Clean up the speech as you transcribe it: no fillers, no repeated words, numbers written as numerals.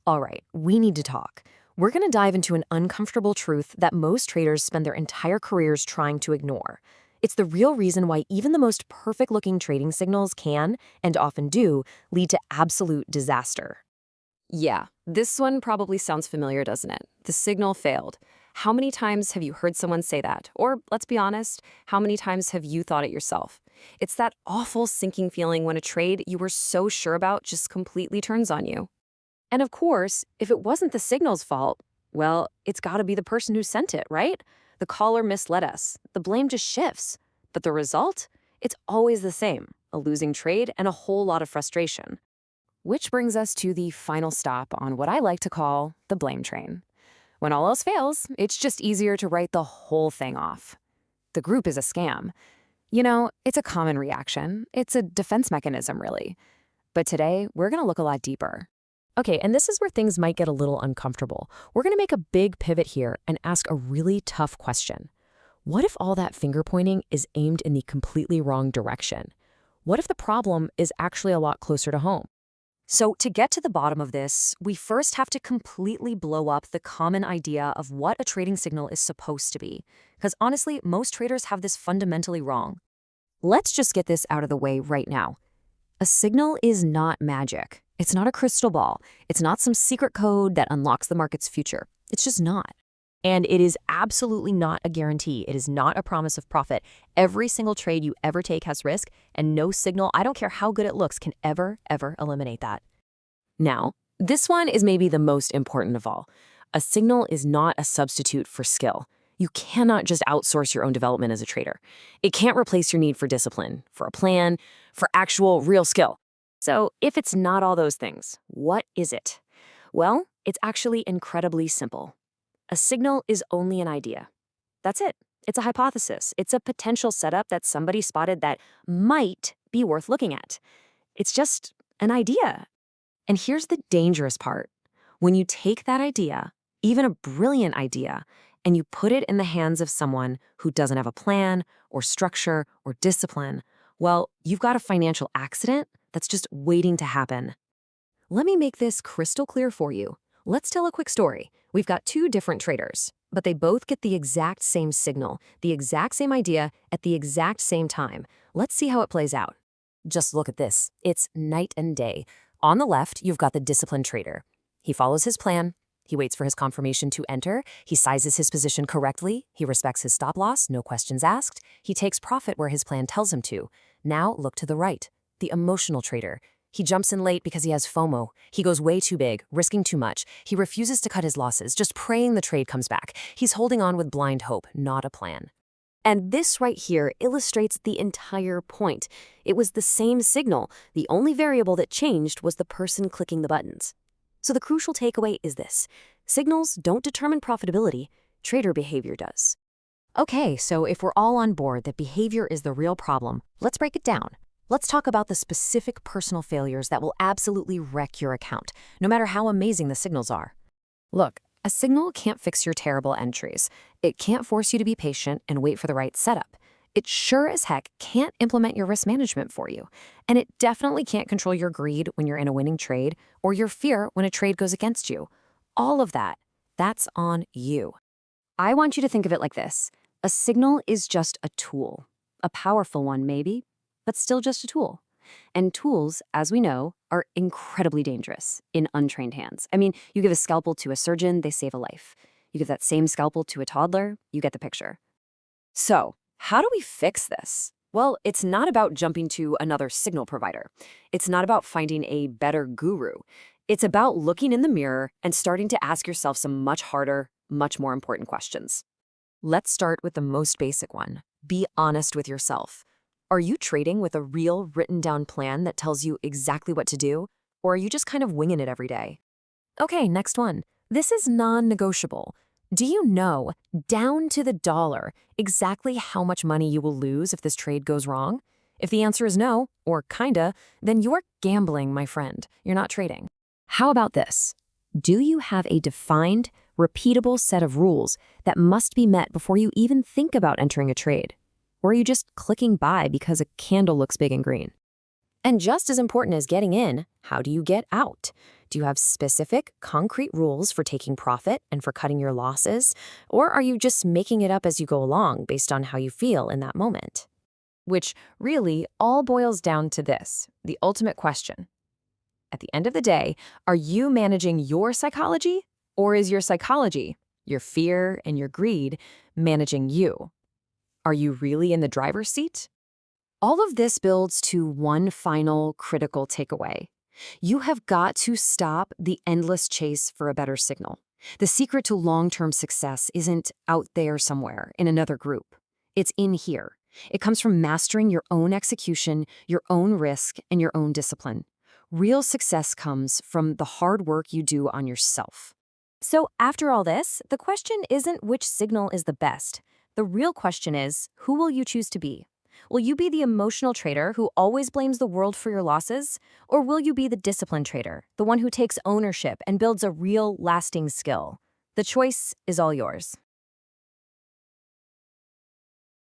All right, we need to talk. We're going to dive into an uncomfortable truth that most traders spend their entire careers trying to ignore. It's the real reason why even the most perfect-looking trading signals can, and often do, lead to absolute disaster. Yeah, this one probably sounds familiar, doesn't it? The signal failed. How many times have you heard someone say that? Or, let's be honest, how many times have you thought it yourself? It's that awful sinking feeling when a trade you were so sure about just completely turns on you. And of course, if it wasn't the signal's fault, well, it's got to be the person who sent it, right? The caller misled us. The blame just shifts. But the result? It's always the same, a losing trade and a whole lot of frustration. Which brings us to the final stop on what I like to call the blame train. When all else fails, it's just easier to write the whole thing off. The group is a scam. It's a common reaction. It's a defense mechanism, really. But today, we're going to look a lot deeper. Okay, and this is where things might get a little uncomfortable. We're going to make a big pivot here and ask a really tough question. What if all that finger pointing is aimed in the completely wrong direction? What if the problem is actually a lot closer to home? So to get to the bottom of this, we first have to completely blow up the common idea of what a trading signal is supposed to be. Because honestly, most traders have this fundamentally wrong. Let's just get this out of the way right now. A signal is not magic. It's not a crystal ball. It's not some secret code that unlocks the market's future. It's just not. And it is absolutely not a guarantee. It is not a promise of profit. Every single trade you ever take has risk, and no signal, I don't care how good it looks, can ever eliminate that. Now, this one is maybe the most important of all. A signal is not a substitute for skill. You cannot just outsource your own development as a trader. It can't replace your need for discipline, for a plan, for actual real skill. So if it's not all those things, what is it? Well, it's actually incredibly simple. A signal is only an idea. That's it. It's a hypothesis. It's a potential setup that somebody spotted that might be worth looking at. It's just an idea. And here's the dangerous part. When you take that idea, even a brilliant idea, and you put it in the hands of someone who doesn't have a plan or structure or discipline, well, you've got a financial accident that's just waiting to happen. Let me make this crystal clear for you. Let's tell a quick story. We've got two different traders, but they both get the exact same signal, the exact same idea at the exact same time. Let's see how it plays out. Just look at this. It's night and day. On the left, you've got the disciplined trader. He follows his plan. He waits for his confirmation to enter. He sizes his position correctly. He respects his stop loss, no questions asked. He takes profit where his plan tells him to. Now look to the right, the emotional trader. He jumps in late because he has FOMO. He goes way too big, risking too much. He refuses to cut his losses, just praying the trade comes back. He's holding on with blind hope, not a plan. And this right here illustrates the entire point. It was the same signal. The only variable that changed was the person clicking the buttons. So the crucial takeaway is this. Signals don't determine profitability. Trader behavior does. Okay, so if we're all on board that behavior is the real problem, let's break it down. Let's talk about the specific personal failures that will absolutely wreck your account, no matter how amazing the signals are. Look, a signal can't fix your terrible entries. It can't force you to be patient and wait for the right setup. It sure as heck can't implement your risk management for you. And it definitely can't control your greed when you're in a winning trade or your fear when a trade goes against you. All of that, that's on you. I want you to think of it like this. A signal is just a tool. A powerful one, maybe, but still just a tool. And tools, as we know, are incredibly dangerous in untrained hands. I mean, you give a scalpel to a surgeon, they save a life. You give that same scalpel to a toddler, you get the picture. So, how do we fix this? Well, it's not about jumping to another signal provider. It's not about finding a better guru. It's about looking in the mirror and starting to ask yourself some much harder, much more important questions. Let's start with the most basic one. Be honest with yourself. Are you trading with a real written down plan that tells you exactly what to do? Or are you just kind of winging it every day? Okay, next one. This is non-negotiable. Do you know, down to the dollar, exactly how much money you will lose if this trade goes wrong? If the answer is no, or kinda, then you're gambling, my friend. You're not trading. How about this? Do you have a defined, repeatable set of rules that must be met before you even think about entering a trade? Or are you just clicking buy because a candle looks big and green? And just as important as getting in, how do you get out? Do you have specific, concrete rules for taking profit and for cutting your losses? Or are you just making it up as you go along based on how you feel in that moment? Which really all boils down to this, the ultimate question. At the end of the day, are you managing your psychology, or is your psychology, your fear and your greed, managing you? Are you really in the driver's seat? All of this builds to one final critical takeaway. You have got to stop the endless chase for a better signal. The secret to long-term success isn't out there somewhere in another group. It's in here. It comes from mastering your own execution, your own risk, and your own discipline. Real success comes from the hard work you do on yourself. So after all this, the question isn't which signal is the best. The real question is, who will you choose to be? Will you be the emotional trader who always blames the world for your losses? Or will you be the disciplined trader, the one who takes ownership and builds a real, lasting skill? The choice is all yours.